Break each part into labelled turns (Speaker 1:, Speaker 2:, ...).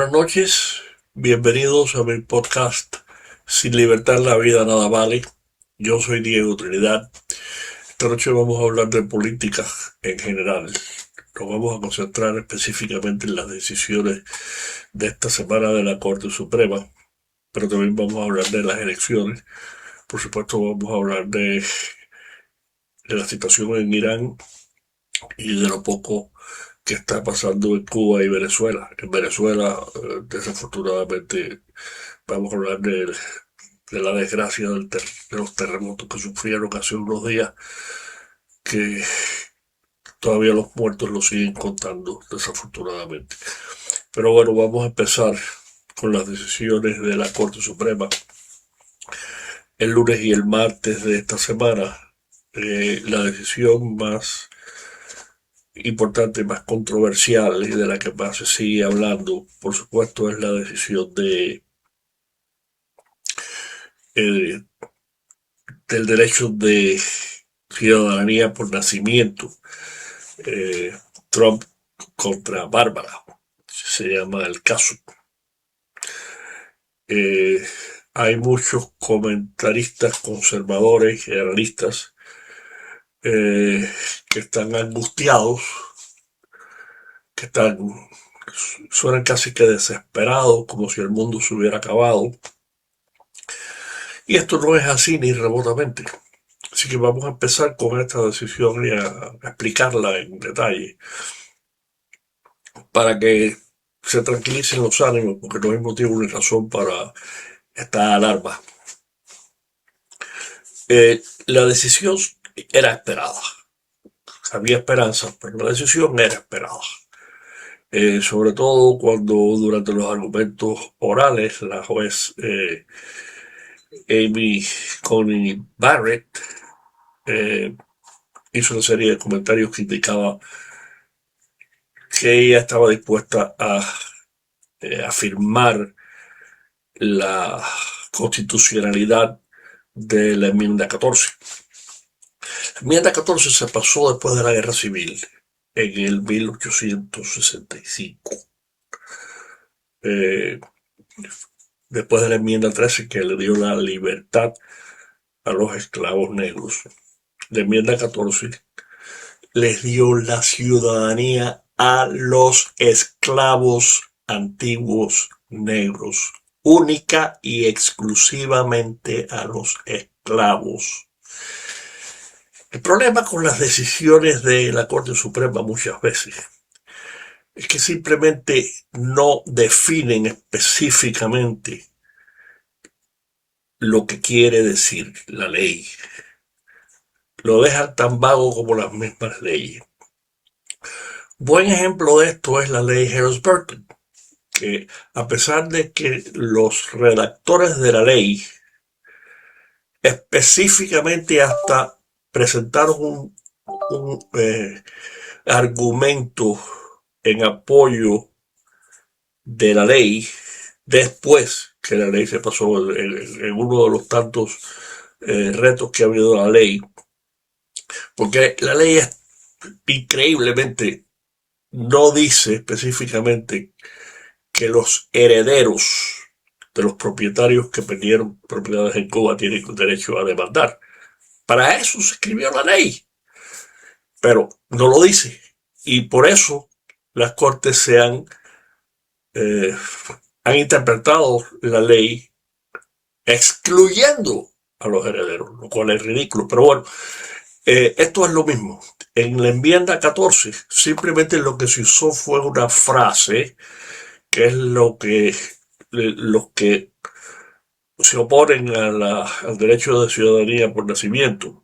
Speaker 1: Buenas noches, bienvenidos a mi podcast Sin Libertad la vida nada vale. Yo soy Diego Trinidad. Esta noche vamos a hablar de política en general. Nos vamos a concentrar específicamente en las decisiones de esta semana de la Corte Suprema, pero también vamos a hablar de las elecciones. Por supuesto vamos a hablar de la situación en Irán y de lo poco que está pasando en Cuba y Venezuela. En Venezuela, desafortunadamente, vamos a hablar de la desgracia de los terremotos que sufrieron hace unos días, que todavía los muertos lo siguen contando, desafortunadamente. Pero bueno, vamos a empezar con las decisiones de la Corte Suprema. El lunes y el martes de esta semana, la decisión más importante, más controversial y de la que más se sigue hablando, por supuesto, es la decisión eh, del derecho de ciudadanía por nacimiento. Trump contra Bárbara, se llama el caso. Hay muchos comentaristas conservadores y analistas que están angustiados, que suenan casi que desesperados, como si el mundo se hubiera acabado. Y esto no es así ni remotamente. Así que vamos a empezar con esta decisión y a explicarla en detalle para que se tranquilicen los ánimos, porque no hay motivo ni razón para esta alarma. La decisión era esperada. Había esperanza, pero la decisión era esperada. Sobre todo cuando durante los argumentos orales la juez Amy Coney Barrett hizo una serie de comentarios que indicaba que ella estaba dispuesta a afirmar la constitucionalidad de la enmienda 14. La enmienda 14 se pasó después de la Guerra Civil, en el 1865. Después de la enmienda 13, que le dio la libertad a los esclavos negros. La enmienda 14 les dio la ciudadanía a los esclavos antiguos negros, única y exclusivamente a los esclavos. El problema con las decisiones de la Corte Suprema muchas veces es que simplemente no definen específicamente lo que quiere decir la ley. Lo dejan tan vago como las mismas leyes. Buen ejemplo de esto es la ley Harris-Burton, que a pesar de que los redactores de la ley específicamente hasta presentaron un argumento en apoyo de la ley, después que la ley se pasó en uno de los tantos retos que ha habido la ley, porque la ley es increíblemente no dice específicamente que los herederos de los propietarios que perdieron propiedades en Cuba tienen derecho a demandar. Para eso se escribió la ley, pero no lo dice. Y por eso las cortes han interpretado la ley excluyendo a los herederos, lo cual es ridículo. Pero bueno, esto es lo mismo. En la enmienda 14, simplemente lo que se usó fue una frase que es lo que los que se oponen al derecho de ciudadanía por nacimiento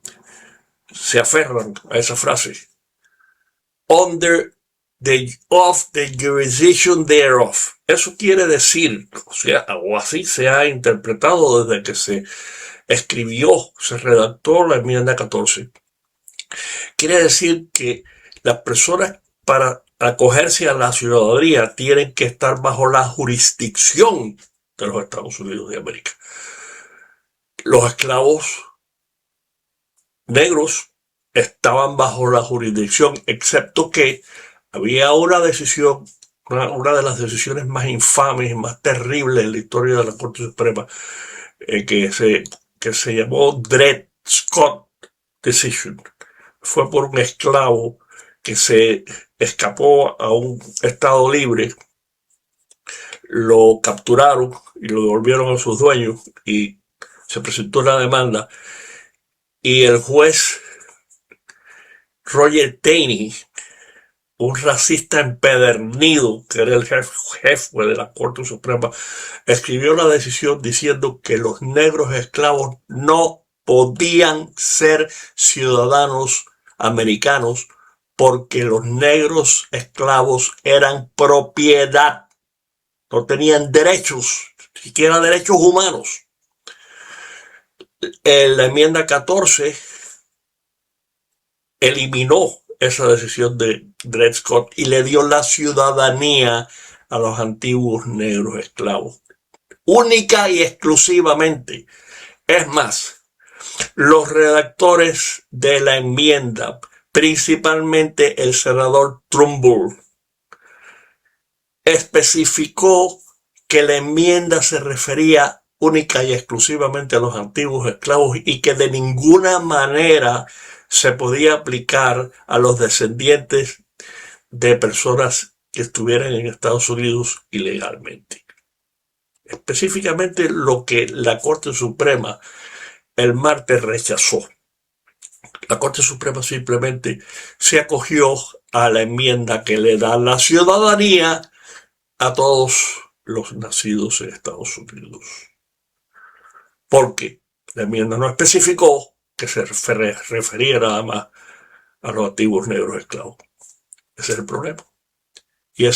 Speaker 1: se aferran a esa frase. Under of the jurisdiction thereof. Eso quiere decir, o así se ha interpretado desde que se escribió, se redactó la enmienda 14. Quiere decir que las personas para acogerse a la ciudadanía tienen que estar bajo la jurisdicción de los Estados Unidos de América. Los esclavos negros estaban bajo la jurisdicción, excepto que había una decisión una de las decisiones más infames y más terribles en la historia de la Corte Suprema, que se llamó Dred Scott Decision. Fue por un esclavo que se escapó a un estado libre, lo capturaron y lo devolvieron a sus dueños y se presentó una demanda y el juez Roger Taney, un racista empedernido que era el jefe de la Corte Suprema, escribió la decisión diciendo que los negros esclavos no podían ser ciudadanos americanos porque los negros esclavos eran propiedad, no tenían derechos, siquiera derechos humanos. La enmienda 14 eliminó esa decisión de Dred Scott y le dio la ciudadanía a los antiguos negros esclavos, única y exclusivamente. Es más, los redactores de la enmienda, principalmente el senador Trumbull, especificó que la enmienda se refería única y exclusivamente a los antiguos esclavos y que de ninguna manera se podía aplicar a los descendientes de personas que estuvieran en Estados Unidos ilegalmente. Específicamente lo que la Corte Suprema el martes rechazó. La Corte Suprema simplemente se acogió a la enmienda que le da la ciudadanía a todos los nacidos en Estados Unidos. Porque la enmienda no especificó que se refería nada más a los antiguos negros esclavos. Ese es el problema. Y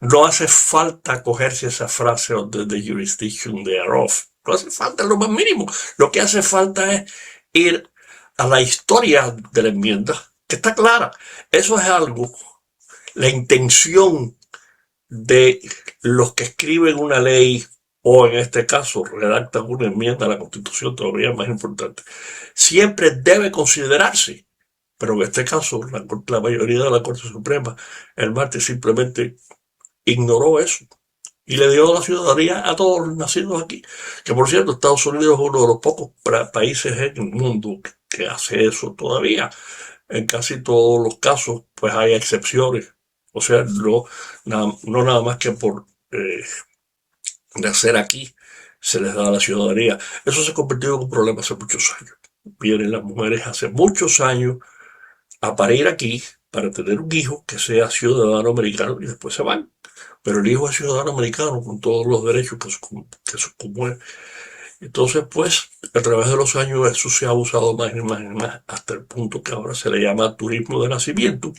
Speaker 1: no hace falta cogerse esa frase de the jurisdiction thereof. No hace falta lo más mínimo. Lo que hace falta es ir a la historia de la enmienda, que está clara. Eso es algo, la intención de los que escriben una ley o en este caso redactan una enmienda a la Constitución, todavía más importante, siempre debe considerarse. Pero en este caso, la mayoría de la Corte Suprema el martes simplemente ignoró eso y le dio la ciudadanía a todos los nacidos aquí. Que por cierto, Estados Unidos es uno de los pocos países en el mundo que hace eso todavía. En casi todos los casos, pues hay excepciones. O sea, no nada más que por nacer aquí se les da la ciudadanía. Eso se ha convertido en un problema hace muchos años. Vienen las mujeres hace muchos años a parir aquí para tener un hijo que sea ciudadano americano y después se van. Pero el hijo es ciudadano americano con todos los derechos que son comunes. Entonces, pues, a través de los años eso se ha usado más y más y más hasta el punto que ahora se le llama turismo de nacimiento.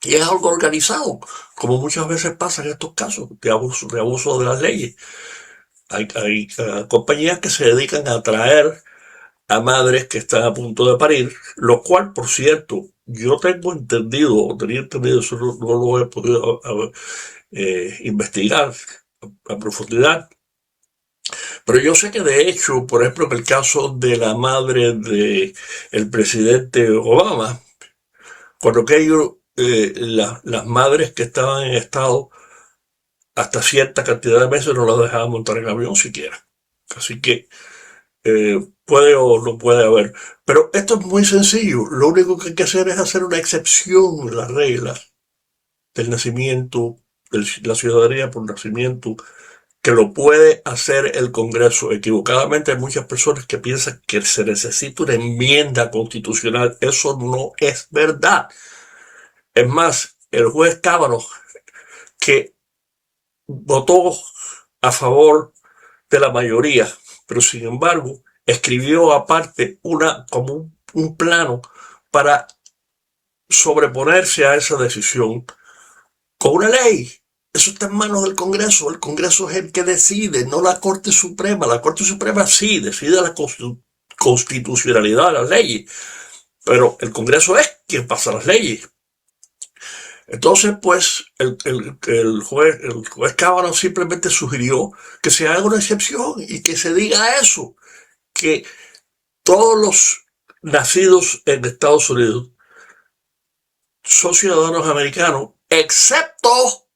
Speaker 1: Y es algo organizado, como muchas veces pasa en estos casos de abuso de las leyes. Hay compañías que se dedican a traer a madres que están a punto de parir, lo cual, por cierto, yo tengo entendido, o tenía entendido, eso no lo he podido investigar a profundidad, pero yo sé que de hecho, por ejemplo, en el caso de la madre del presidente Obama, cuando las madres que estaban en estado hasta cierta cantidad de meses no las dejaban montar en avión siquiera. Así que puede o no puede haber. Pero esto es muy sencillo. Lo único que hay que hacer es hacer una excepción en las reglas del nacimiento, de la ciudadanía por nacimiento, que lo puede hacer el Congreso. Equivocadamente hay muchas personas que piensan que se necesita una enmienda constitucional. Eso no es verdad. Es más, el juez Kavanaugh, que votó a favor de la mayoría, pero sin embargo escribió aparte como un plano para sobreponerse a esa decisión con una ley. Eso está en manos del Congreso. El Congreso es el que decide, no la Corte Suprema. La Corte Suprema sí decide la constitucionalidad de las leyes, pero el Congreso es quien pasa las leyes. Entonces, pues, el juez Kavanaugh simplemente sugirió que se haga una excepción y que se diga eso, que todos los nacidos en Estados Unidos son ciudadanos americanos, excepto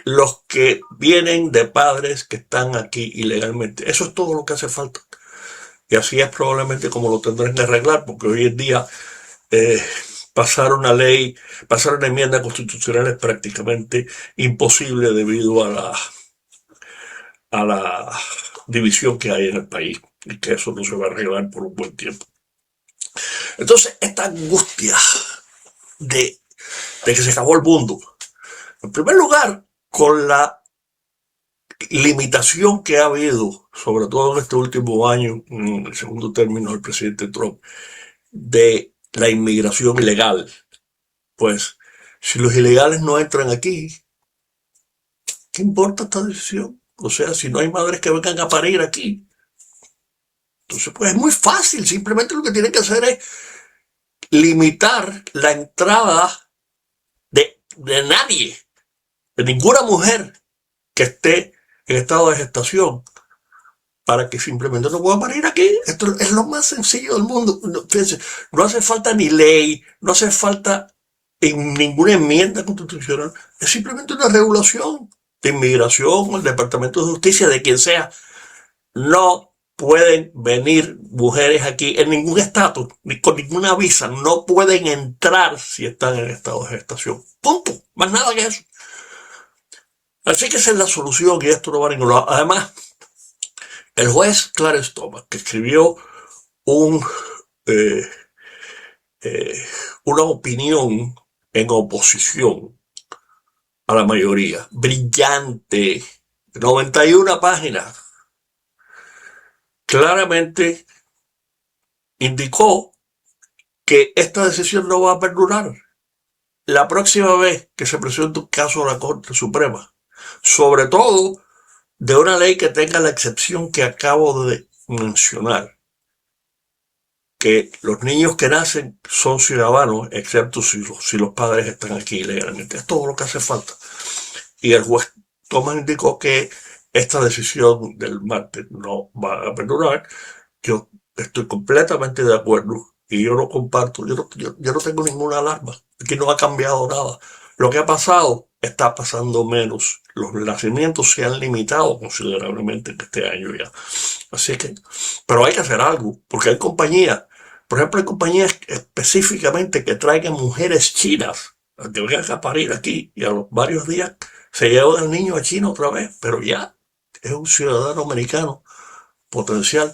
Speaker 1: los que vienen de padres que están aquí ilegalmente. Eso es todo lo que hace falta. Y así es probablemente como lo tendrán que arreglar, porque hoy en día pasar una ley, pasar una enmienda constitucional es prácticamente imposible debido a la división que hay en el país y que eso no se va a arreglar por un buen tiempo. Entonces, esta angustia de que se acabó el mundo, en primer lugar, con la limitación que ha habido, sobre todo en este último año, en el segundo término del presidente Trump, de la inmigración ilegal. Pues, si los ilegales no entran aquí, ¿qué importa esta decisión? O sea, si no hay madres que vengan a parir aquí. Entonces, pues es muy fácil. Simplemente lo que tienen que hacer es limitar la entrada de nadie, de ninguna mujer que esté en estado de gestación, para que simplemente no pueda parir aquí. Esto es lo más sencillo del mundo. Fíjense, no hace falta ni ley, no hace falta en ninguna enmienda constitucional. Es simplemente una regulación de inmigración, el Departamento de Justicia, de quien sea. No pueden venir mujeres aquí en ningún estatus, ni con ninguna visa. No pueden entrar si están en estado de gestación. Punto. Más nada que eso. Así que esa es la solución y esto no va a ningún lado. Además, el juez Clarence Thomas, que escribió un, eh, una opinión en oposición a la mayoría, brillante, 91 páginas, claramente indicó que esta decisión no va a perdurar. La próxima vez que se presente un caso a la Corte Suprema, sobre todo de una ley que tenga la excepción que acabo de mencionar, que los niños que nacen son ciudadanos, excepto si los padres están aquí ilegalmente. Es todo lo que hace falta. Y el juez Thomas indicó que esta decisión del martes no va a perdurar. Yo estoy completamente de acuerdo y yo lo comparto. Yo no tengo ninguna alarma. Aquí no ha cambiado nada. Lo que ha pasado está pasando menos. Los nacimientos se han limitado considerablemente en este año ya. Así que, pero hay que hacer algo, porque hay compañías, por ejemplo, hay compañías específicamente que traigan mujeres chinas que vengan a parir aquí y a los varios días se lleva al niño a China otra vez, pero ya es un ciudadano americano potencial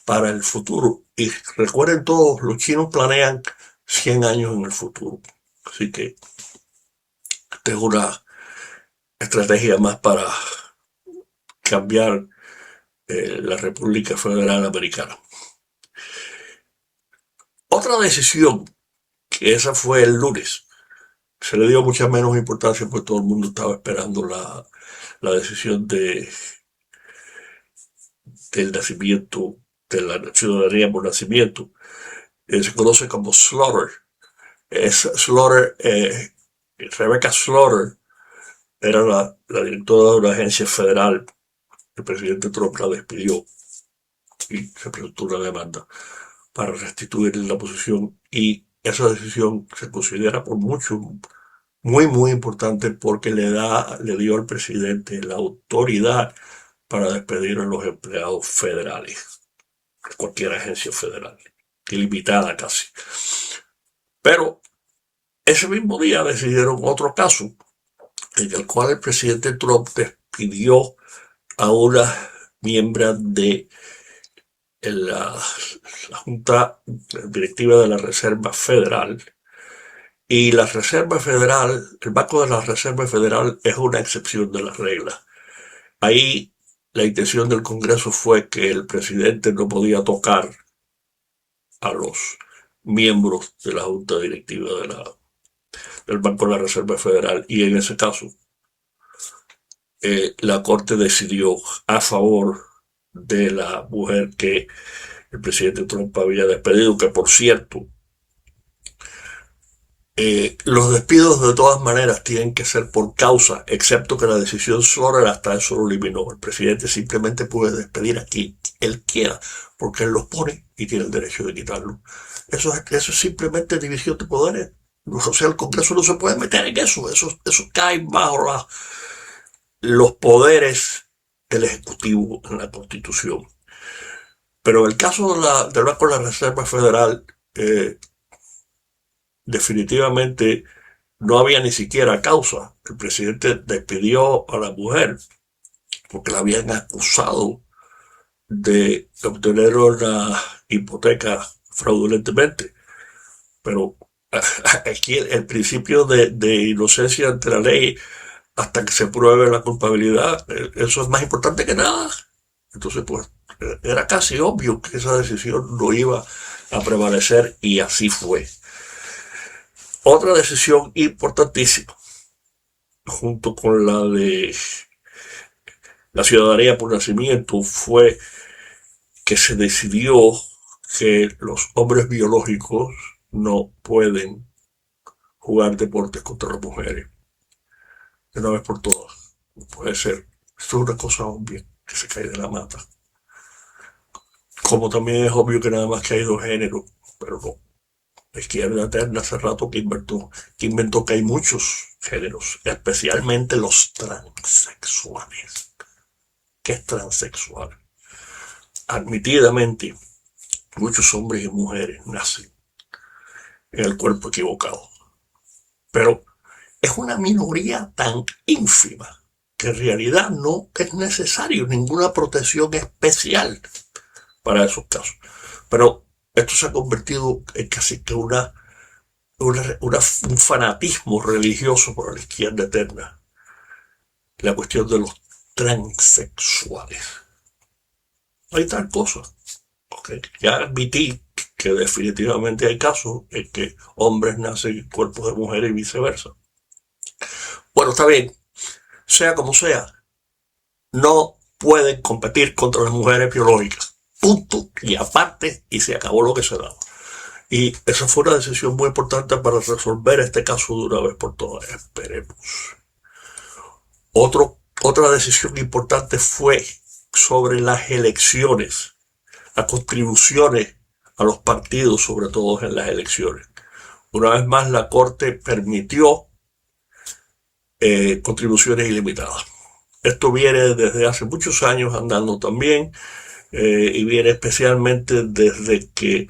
Speaker 1: para el futuro. Y recuerden todos, los chinos planean 100 años en el futuro. Así que esta es una estrategia más para cambiar la República Federal Americana. Otra decisión, que esa fue el lunes, se le dio mucha menos importancia porque todo el mundo estaba esperando la decisión del nacimiento, de la ciudadanía por nacimiento. Se conoce como Slaughter. Rebecca Slaughter era la directora de una agencia federal. El presidente Trump la despidió y se presentó una demanda para restituir la posición, y esa decisión se considera por mucho muy importante porque le dio al presidente la autoridad para despedir a los empleados federales, cualquier agencia federal, ilimitada casi. Pero ese mismo día decidieron otro caso en el cual el presidente Trump despidió a una miembro de la Junta Directiva de la Reserva Federal. Y la Reserva Federal, el Banco de la Reserva Federal es una excepción de las reglas. Ahí la intención del Congreso fue que el presidente no podía tocar a los miembros de la Junta Directiva del Banco de la Reserva Federal, y en ese caso la Corte decidió a favor de la mujer que el presidente Trump había despedido, que por cierto, los despidos de todas maneras tienen que ser por causa, excepto que la decisión Slaughter hasta eso lo eliminó. El presidente simplemente puede despedir a quien él quiera, porque él los pone y tiene el derecho de quitarlo. Eso es simplemente división de poderes. O sea, el Congreso no se puede meter en eso. Eso cae bajo los poderes del Ejecutivo en la Constitución. Pero en el caso del Banco de la Reserva Federal, definitivamente no había ni siquiera causa. El presidente despidió a la mujer porque la habían acusado de obtener una hipoteca fraudulentemente. Pero aquí el principio de inocencia ante la ley hasta que se pruebe la culpabilidad, eso es más importante que nada. Entonces, pues, era casi obvio que esa decisión no iba a prevalecer y así fue. Otra decisión importantísima, junto con la de la ciudadanía por nacimiento, fue que se decidió que los hombres biológicos no pueden jugar deportes contra las mujeres. De una vez por todas. No puede ser. Esto es una cosa obvia que se cae de la mata. Como también es obvio que nada más que hay dos géneros, pero no. La izquierda eterna hace rato que inventó que hay muchos géneros, especialmente los transexuales. ¿Qué es transexual? Admitidamente, muchos hombres y mujeres nacen en el cuerpo equivocado. Pero es una minoría tan ínfima que en realidad no es necesario ninguna protección especial para esos casos. Pero esto se ha convertido en casi que un fanatismo religioso por la izquierda eterna. La cuestión de los transexuales. No hay tal cosa. Okay. Ya admití que definitivamente hay casos en que hombres nacen en cuerpos de mujeres y viceversa. Bueno, está bien. Sea como sea, no pueden competir contra las mujeres biológicas. Punto. Y aparte, y se acabó lo que se daba. Y esa fue una decisión muy importante para resolver este caso de una vez por todas. Esperemos. Otra decisión importante fue sobre las elecciones, las contribuciones a los partidos, sobre todo en las elecciones. Una vez más, la Corte permitió contribuciones ilimitadas. Esto viene desde hace muchos años andando también, y viene especialmente desde que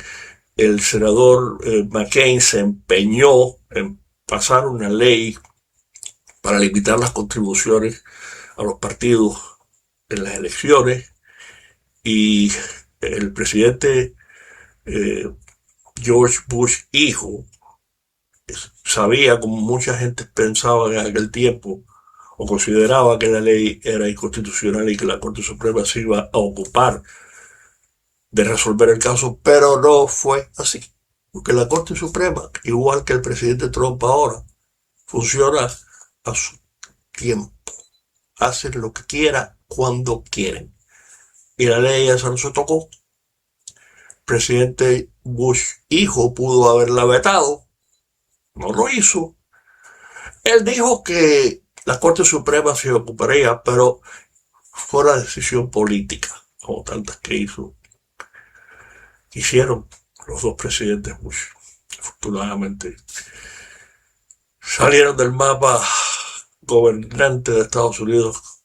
Speaker 1: el senador McCain se empeñó en pasar una ley para limitar las contribuciones a los partidos en las elecciones, y el presidente George Bush hijo sabía, como mucha gente pensaba en aquel tiempo, o consideraba que la ley era inconstitucional y que la Corte Suprema se iba a ocupar de resolver el caso, pero no fue así. Porque la Corte Suprema, igual que el presidente Trump ahora, funciona a su tiempo. Hacen lo que quiera cuando quieren. Y la ley esa no se tocó. El presidente Bush hijo pudo haberla vetado. No lo hizo. Él dijo que la Corte Suprema se ocuparía, pero fue una decisión política, como tantas que hicieron los dos presidentes Bush. Afortunadamente salieron del mapa gobernante de Estados Unidos,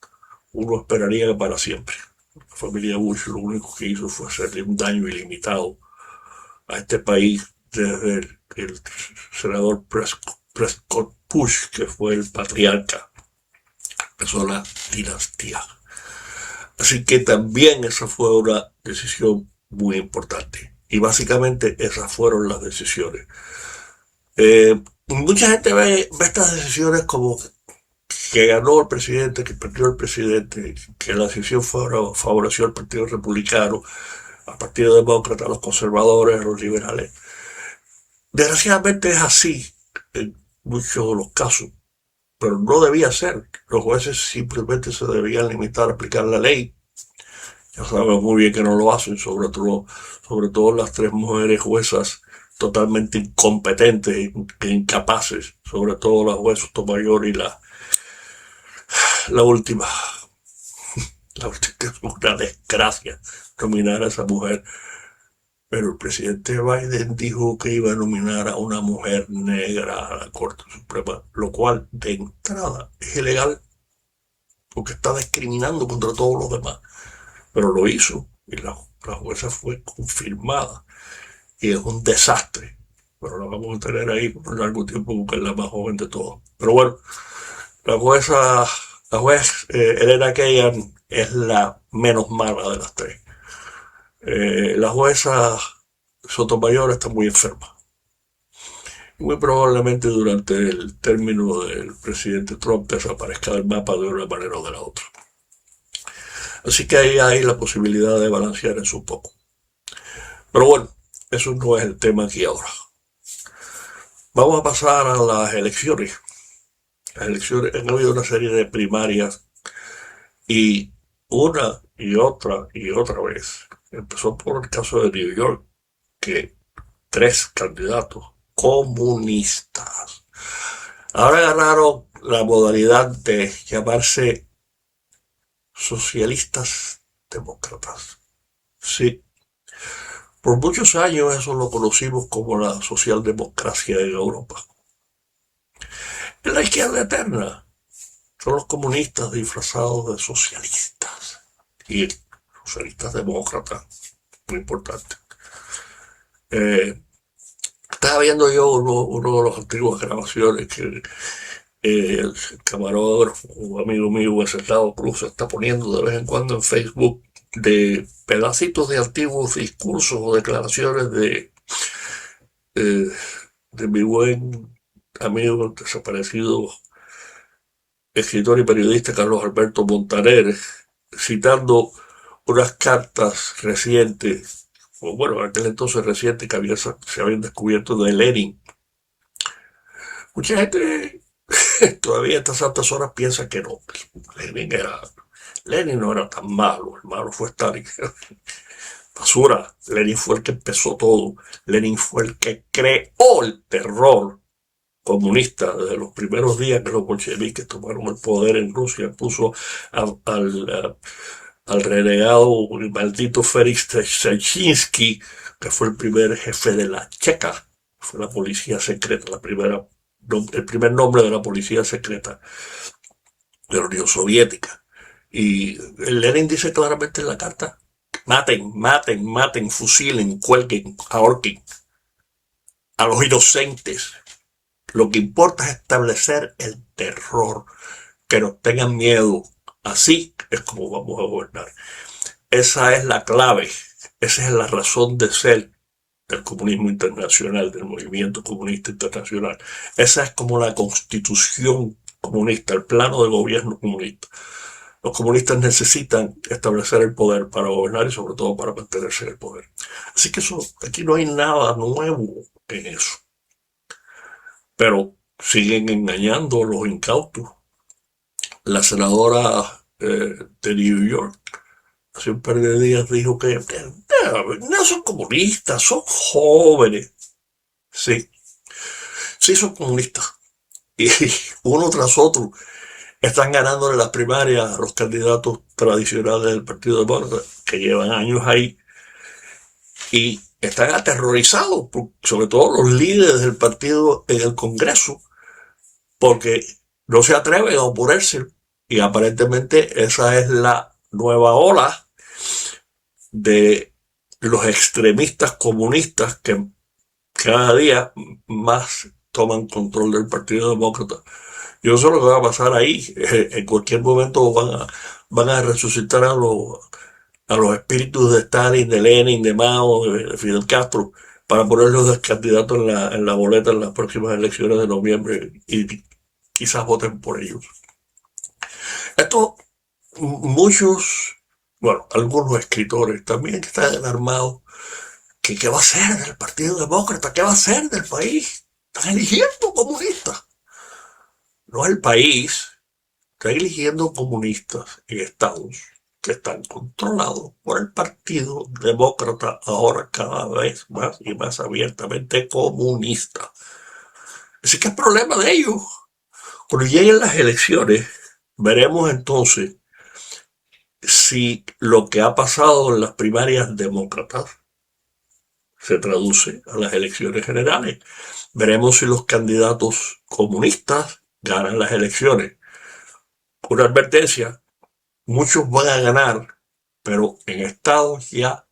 Speaker 1: uno esperaría que para siempre. La familia Bush lo único que hizo fue hacerle un daño ilimitado a este país desde el senador Prescott Bush, que fue el patriarca. Empezó la dinastía. Así que también esa fue una decisión muy importante. Y básicamente esas fueron las decisiones. Mucha gente ve estas decisiones como que ganó el presidente, que perdió el presidente, que la decisión favoreció al Partido Republicano, al Partido Demócrata, a los conservadores, a los liberales. Desgraciadamente es así en muchos de los casos, pero no debía ser. Los jueces simplemente se debían limitar a aplicar la ley. Ya sabemos muy bien que no lo hacen, sobre todo las tres mujeres juezas totalmente incompetentes e incapaces, sobre todo la jueza Sotomayor y la última. La última es una desgracia nominar a esa mujer. Pero el presidente Biden dijo que iba a nominar a una mujer negra a la Corte Suprema, lo cual de entrada es ilegal. porque está discriminando contra todos los demás. Pero lo hizo y la jueza fue confirmada y es un desastre. Pero la vamos a tener ahí por un largo tiempo porque es la más joven de todas. Pero bueno, la jueza, la juez Elena Kagan es la menos mala de las tres. La jueza Sotomayor está muy enferma. Muy probablemente durante el término del presidente Trump desaparezca del mapa de una manera o de la otra. Así que ahí hay la posibilidad de balancear eso un poco. Pero bueno, eso no es el tema aquí ahora. Vamos a pasar a las elecciones. Las elecciones, han habido una serie de primarias y una y otra vez. Empezó por el caso de New York, que tres candidatos comunistas. Ahora ganaron la modalidad de llamarse socialistas demócratas. Sí, por muchos años eso lo conocimos como la socialdemocracia en Europa. Es la izquierda eterna. Son los comunistas disfrazados de socialistas. Y socialistas demócratas, muy importante. Estaba viendo yo uno de las antiguas grabaciones que el camarógrafo, un amigo mío, Wenceslao Cruz, está poniendo de vez en cuando en Facebook de pedacitos de antiguos discursos o declaraciones eh, de mi buen amigo desaparecido escritor y periodista Carlos Alberto Montaner, citando unas cartas recientes, o bueno, en aquel entonces recientes que se habían descubierto de Lenin. Mucha gente todavía a estas altas horas piensa que no. Lenin no era tan malo, el malo fue Stalin. Basura, Lenin fue el que empezó todo. Lenin fue el que creó el terror comunista desde los primeros días que los bolcheviques tomaron el poder en Rusia. Puso al renegado, el maldito Félix Dzerzhinsky, que fue el primer jefe de la Checa, fue la policía secreta, el primer nombre de la policía secreta de la Unión Soviética. Y Lenin dice claramente en la carta: maten, maten, maten, fusilen, cuelguen, ahorquen a los inocentes. Lo que importa es establecer el terror, que nos tengan miedo. Así es como vamos a gobernar. Esa es la clave, esa es la razón de ser del comunismo internacional, del movimiento comunista internacional. Esa es como la constitución comunista, el plano de gobierno comunista. Los comunistas necesitan establecer el poder para gobernar y sobre todo para mantenerse en el poder. Así que aquí no hay nada nuevo en eso. Pero siguen engañando a los incautos. La senadora de New York hace un par de días dijo que no son comunistas, son jóvenes. Sí, sí son comunistas. Y uno tras otro están ganando en las primarias a los candidatos tradicionales del Partido Demócrata, que llevan años ahí, y están aterrorizados, sobre todo los líderes del partido en el Congreso, porque no se atreven a oponerse. Y aparentemente esa es la nueva ola de los extremistas comunistas que cada día más toman control del Partido Demócrata. Yo no sé lo que va a pasar ahí. En cualquier momento van a resucitar a los espíritus de Stalin, de Lenin, de Mao, de Fidel Castro, para ponerlos de candidatos en la boleta en las próximas elecciones de noviembre y quizás voten por ellos. Esto, muchos, bueno, algunos escritores también están alarmados. ¿Qué va a ser del Partido Demócrata? ¿Qué va a ser del país? Están eligiendo comunistas. No el país, están eligiendo comunistas en estados que están controlados por el Partido Demócrata, ahora cada vez más y más abiertamente comunista. Así que es problema de ellos. Cuando lleguen las elecciones, veremos entonces si lo que ha pasado en las primarias demócratas se traduce a las elecciones generales. Veremos si los candidatos comunistas ganan las elecciones. Una advertencia: muchos van a ganar, pero en estados ya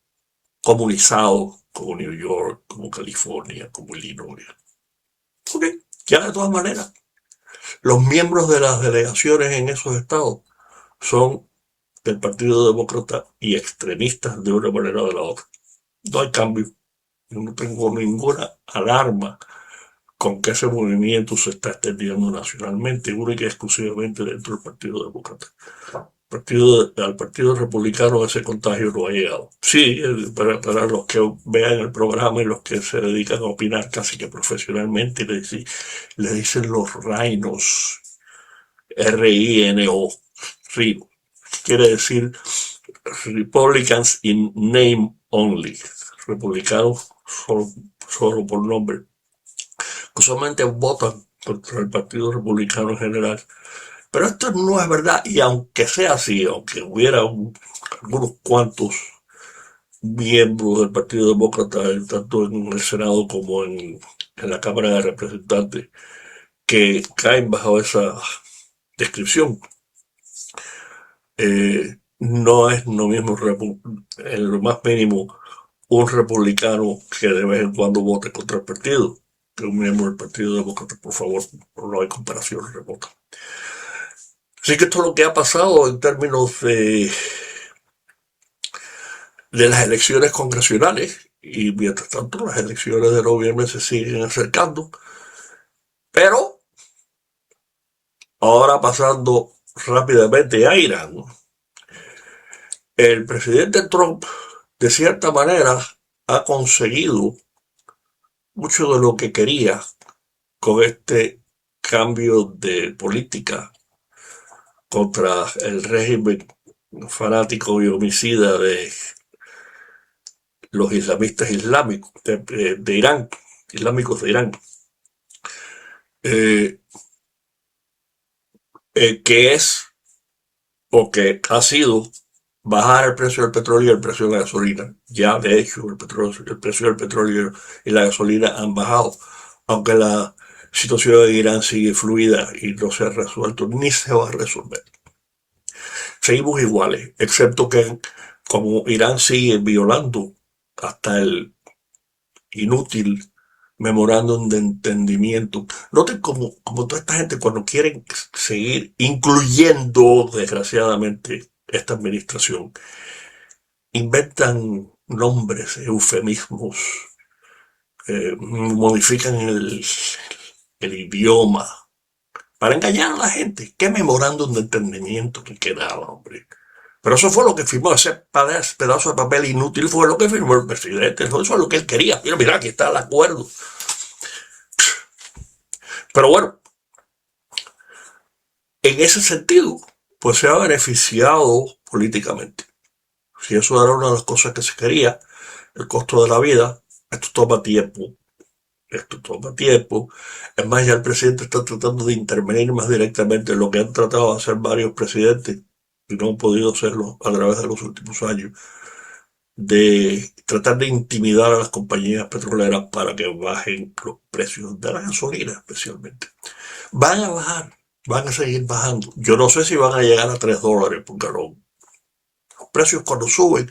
Speaker 1: comunizados, como New York, como California, como Illinois. Ok, ya de todas maneras, los miembros de las delegaciones en esos estados son del Partido Demócrata y extremistas de una manera o de la otra. No hay cambio. Yo no tengo ninguna alarma con que ese movimiento se está extendiendo nacionalmente, única y exclusivamente dentro del Partido Demócrata. Al Partido Republicano ese contagio no ha llegado. Sí, para los que vean el programa y los que se dedican a opinar casi que profesionalmente, le dicen los rhinos, R-I-N-O, RINO. Quiere decir Republicans in name only, republicanos solo por nombre. Usualmente votan contra el Partido Republicano en general. Pero esto no es verdad, y aunque sea así, aunque hubiera algunos cuantos miembros del Partido Demócrata, tanto en el Senado como en la Cámara de Representantes, que caen bajo esa descripción, no es lo mismo en lo más mínimo un republicano que de vez en cuando vote contra el partido que un miembro del Partido Demócrata, por favor, no hay comparación remota. Así que esto es lo que ha pasado en términos de las elecciones congresionales, y mientras tanto las elecciones de noviembre se siguen acercando, pero ahora pasando rápidamente a Irán, el presidente Trump de cierta manera ha conseguido mucho de lo que quería con este cambio de política contra el régimen fanático y homicida de los islamistas islámicos de Irán, islámicos de Irán, eh, que es o que ha sido bajar el precio del petróleo y el precio de la gasolina. Ya de hecho el precio del petróleo y la gasolina han bajado, aunque la situación en Irán sigue fluida y no se ha resuelto ni se va a resolver. Seguimos iguales, excepto que como Irán sigue violando hasta el inútil memorándum de entendimiento. Noten como toda esta gente cuando quieren seguir incluyendo, desgraciadamente, esta administración, inventan nombres, eufemismos, modifican el idioma para engañar a la gente. ¿Qué memorándum de entendimiento que quedaba, hombre? Pero eso fue lo que firmó, ese pedazo de papel inútil fue lo que firmó el presidente, eso es lo que él quería. Mira, aquí está el acuerdo. Pero bueno, en ese sentido, pues se ha beneficiado políticamente. Si eso era una de las cosas que se quería, el costo de la vida, esto toma tiempo. Esto toma tiempo. Es más, ya el presidente está tratando de intervenir más directamente en lo que han tratado de hacer varios presidentes y no han podido hacerlo a través de los últimos años, de tratar de intimidar a las compañías petroleras para que bajen los precios de la gasolina especialmente. Van a bajar, van a seguir bajando. Yo no sé si van a llegar a $3, porque los precios cuando suben,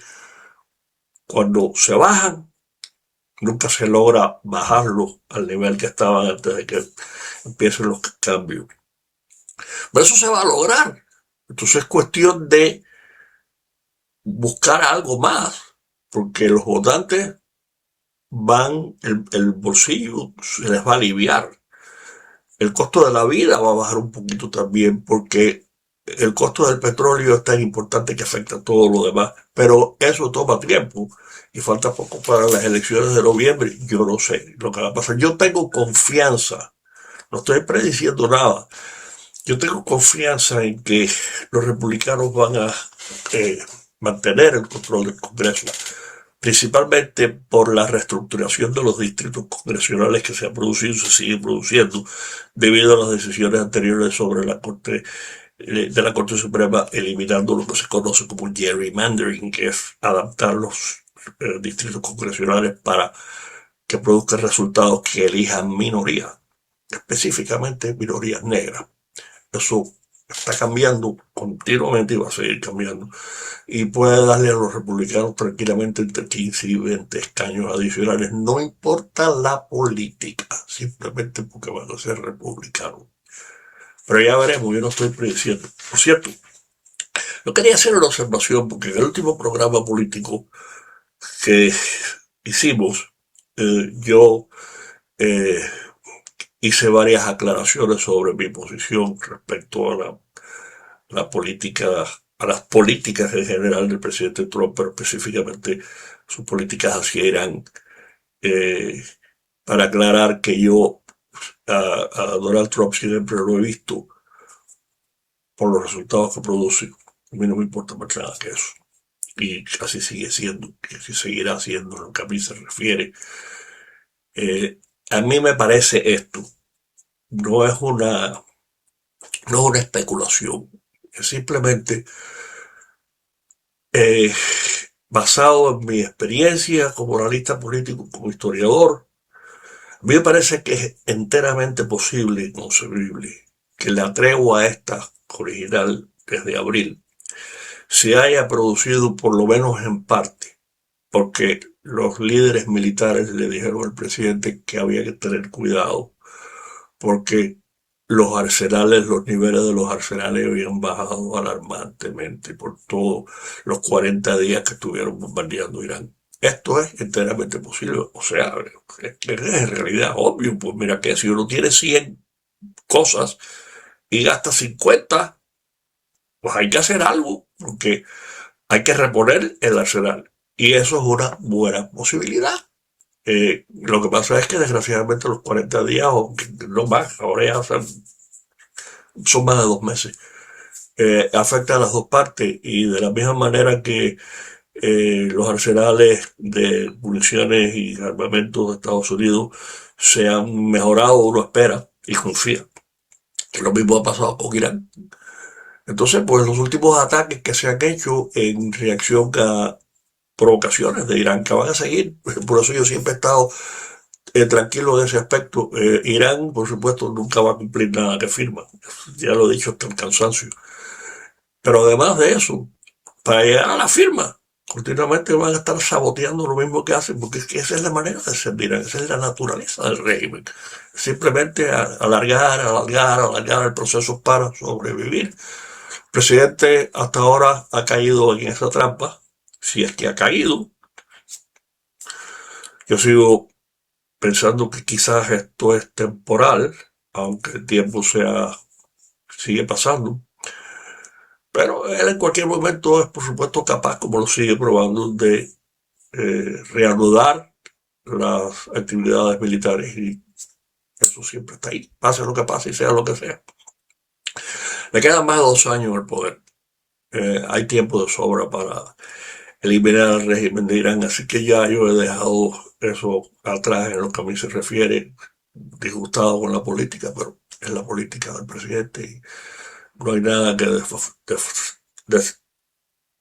Speaker 1: cuando se bajan, nunca se logra bajarlos al nivel que estaban antes de que empiecen los cambios. Pero eso se va a lograr. Entonces es cuestión de buscar algo más, porque los votantes el bolsillo se les va a aliviar. El costo de la vida va a bajar un poquito también, porque el costo del petróleo es tan importante que afecta a todo lo demás, pero eso toma tiempo y falta poco para las elecciones de noviembre. Yo no sé lo que va a pasar. Yo tengo confianza, no estoy prediciendo nada, yo tengo confianza en que los republicanos van a mantener el control del Congreso, principalmente por la reestructuración de los distritos congresionales que se ha producido y se sigue produciendo debido a las decisiones anteriores sobre la Corte de la Corte Suprema, eliminando lo que se conoce como gerrymandering, que es adaptar los distritos congresionales para que produzcan resultados que elijan minorías, específicamente minorías negras. Eso está cambiando continuamente y va a seguir cambiando. Y puede darle a los republicanos tranquilamente entre 15 y 20 escaños adicionales. No importa la política, simplemente porque van a ser republicanos. Pero ya veremos, yo no estoy prediciendo. Por cierto, yo quería hacer una observación porque en el último programa político que hicimos, yo eh, hice varias aclaraciones sobre mi posición respecto a la política, a las políticas en general del presidente Trump, pero específicamente sus políticas hacia Irán, eh, para aclarar que yo a Donald Trump siempre lo he visto por los resultados que produce. A mí no me importa más nada que eso. Y así sigue siendo, y así seguirá siendo en lo que a mí se refiere. Eh, a mí me parece esto, no es una, no es una especulación, es simplemente eh, basado en mi experiencia como analista político, como historiador. A mí me parece que es enteramente posible y concebible que la tregua esta original desde abril se haya producido por lo menos en parte porque los líderes militares le dijeron al presidente que había que tener cuidado porque los arsenales, los niveles de los arsenales habían bajado alarmantemente por todos los 40 días que estuvieron bombardeando Irán. Esto es enteramente posible. O sea, es en realidad obvio. Pues mira que si uno tiene 100 cosas y gasta 50, pues hay que hacer algo, porque hay que reponer el arsenal. Y eso es una buena posibilidad. Lo que pasa es que desgraciadamente los 40 días, o no más, ahora ya son más de 2 meses, afecta a las dos partes y de la misma manera que los arsenales de municiones y armamentos de Estados Unidos se han mejorado, uno espera y confía. Lo mismo ha pasado con Irán. Entonces, pues los últimos ataques que se han hecho en reacción a provocaciones de Irán que van a seguir, por eso yo siempre he estado tranquilo en ese aspecto. Irán, por supuesto, nunca va a cumplir nada que firma, ya lo he dicho hasta el cansancio. Pero además de eso, para llegar a la firma, continuamente van a estar saboteando lo mismo que hacen, porque es que esa es la manera de ser de Irán, esa es la naturaleza del régimen. Simplemente alargar el proceso para sobrevivir. El presidente hasta ahora ha caído en esa trampa, si es que ha caído. Yo sigo pensando que quizás esto es temporal, aunque el tiempo sigue pasando. Pero él en cualquier momento es, por supuesto, capaz, como lo sigue probando, de reanudar las actividades militares y eso siempre está ahí, pase lo que pase y sea lo que sea. Le quedan más de 2 años en el poder. Hay tiempo de sobra para eliminar el régimen de Irán, así que ya yo he dejado eso atrás en lo que a mí se refiere, disgustado con la política, pero es la política del presidente y no hay nada que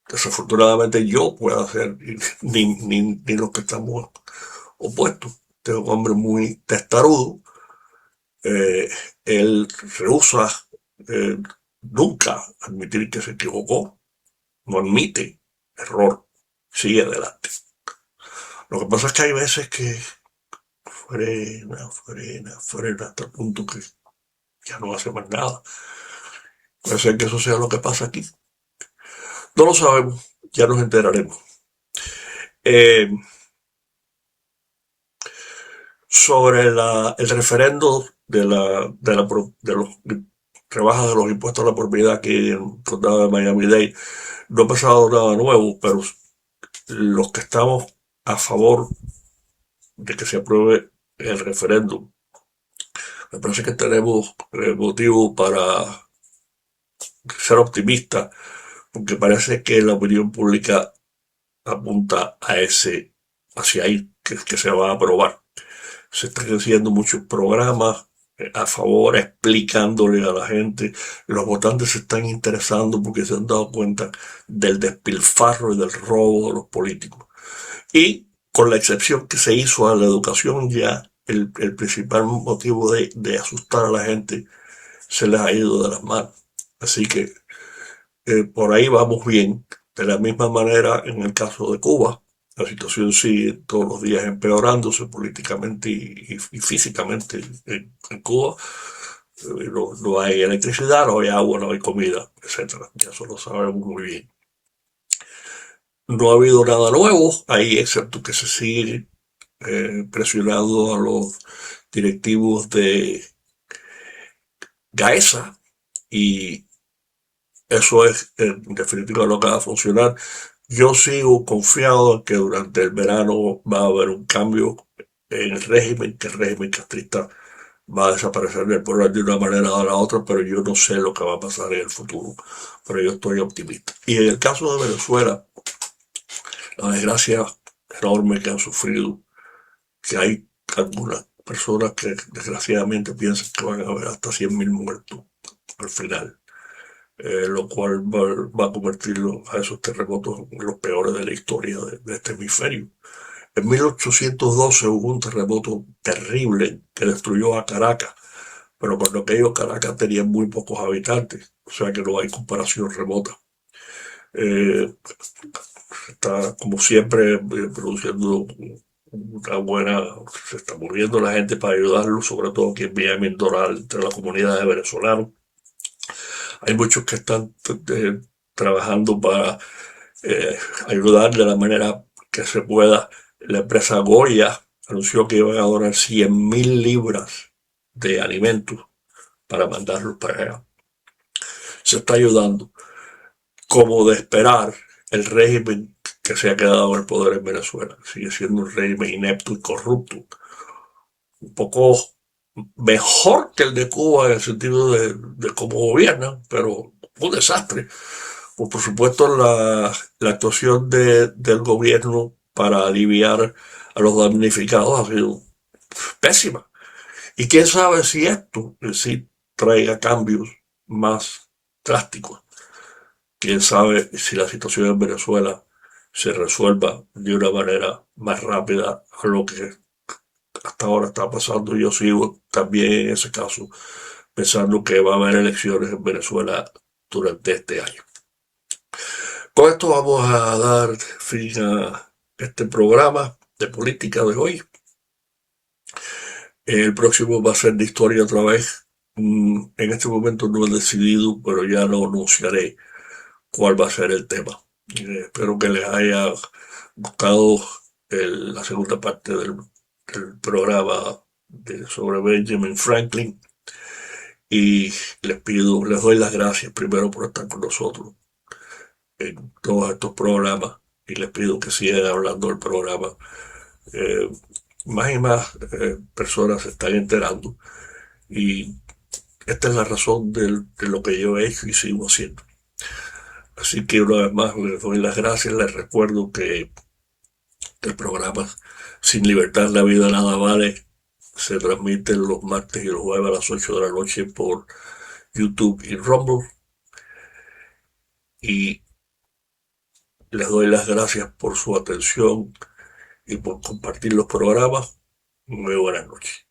Speaker 1: desafortunadamente yo pueda hacer, ni los que estamos opuestos. Este es un hombre muy testarudo, eh, él rehúsa eh, nunca admitir que se equivocó, no admite error, sigue adelante. Lo que pasa es que hay veces que frena hasta el punto que ya no hace más nada. Puede ser que eso sea lo que pasa aquí. No lo sabemos, ya nos enteraremos. Eh, sobre el referendo de los rebajas de los impuestos a la propiedad aquí en el condado de Miami-Dade, no ha pasado nada nuevo, pero los que estamos a favor de que se apruebe el referéndum, me parece que tenemos motivo para ser optimistas, porque parece que la opinión pública apunta hacia ahí, que se va a aprobar. Se están haciendo muchos programas a favor, explicándole a la gente. Los votantes se están interesando porque se han dado cuenta del despilfarro y del robo de los políticos. Y con la excepción que se hizo a la educación, ya el principal motivo de asustar a la gente se les ha ido de las manos. Así que por ahí vamos bien. De la misma manera, en el caso de Cuba, la situación sigue todos los días empeorándose políticamente y físicamente en Cuba. No hay electricidad, no hay agua, no hay comida, etcétera. Ya eso lo sabemos muy bien. No ha habido nada nuevo ahí, excepto que se sigue presionando a los directivos de Gaesa y eso es en definitiva lo que va a funcionar. Yo sigo confiado en que durante el verano va a haber un cambio en el régimen, que el régimen castrista va a desaparecer del poder de una manera o de la otra, pero yo no sé lo que va a pasar en el futuro. Pero yo estoy optimista. Y en el caso de Venezuela, la desgracia enorme que han sufrido, que hay algunas personas que desgraciadamente piensan que van a haber hasta 100.000 muertos al final, lo cual va a convertirlo a esos terremotos en los peores de la historia de este hemisferio. En 1812 hubo un terremoto terrible que destruyó a Caracas, pero cuando aquello Caracas tenía muy pocos habitantes, o sea que no hay comparación remota. Eh, Está como siempre produciendo una buena, se está muriendo la gente para ayudarlo, sobre todo aquí en Miami, en Doral, entre la comunidad de venezolanos. Hay muchos que están trabajando para eh, ayudar de la manera que se pueda. La empresa Goya anunció que iban a donar 100.000 libras de alimentos para mandarlos para allá. Se está ayudando. Como de esperar, el régimen que se ha quedado en el poder en Venezuela sigue siendo un régimen inepto y corrupto. Un poco mejor que el de Cuba en el sentido de cómo gobiernan, pero un desastre. Pues por supuesto la actuación del gobierno para aliviar a los damnificados ha sido pésima. Y quién sabe si esto sí traiga cambios más drásticos. Quién sabe si la situación en Venezuela se resuelva de una manera más rápida a lo que hasta ahora está pasando. Yo sigo también en ese caso pensando que va a haber elecciones en Venezuela durante este año. Con esto vamos a dar fin a este programa de política de hoy. El próximo va a ser de historia otra vez. En este momento no he decidido, pero ya lo anunciaré cuál va a ser el tema. Espero que les haya gustado la segunda parte del programa sobre Benjamin Franklin y les doy las gracias primero por estar con nosotros en todos estos programas y les pido que sigan hablando del programa. Eh, Más y más personas se están enterando y esta es la razón de lo que yo he hecho y sigo haciendo. Así que una vez más les doy las gracias, les recuerdo que el programa Sin Libertad la Vida Nada Vale se transmite los martes y los jueves a las 8 de la noche por YouTube y Rumble. Y les doy las gracias por su atención y por compartir los programas. Muy buenas noches.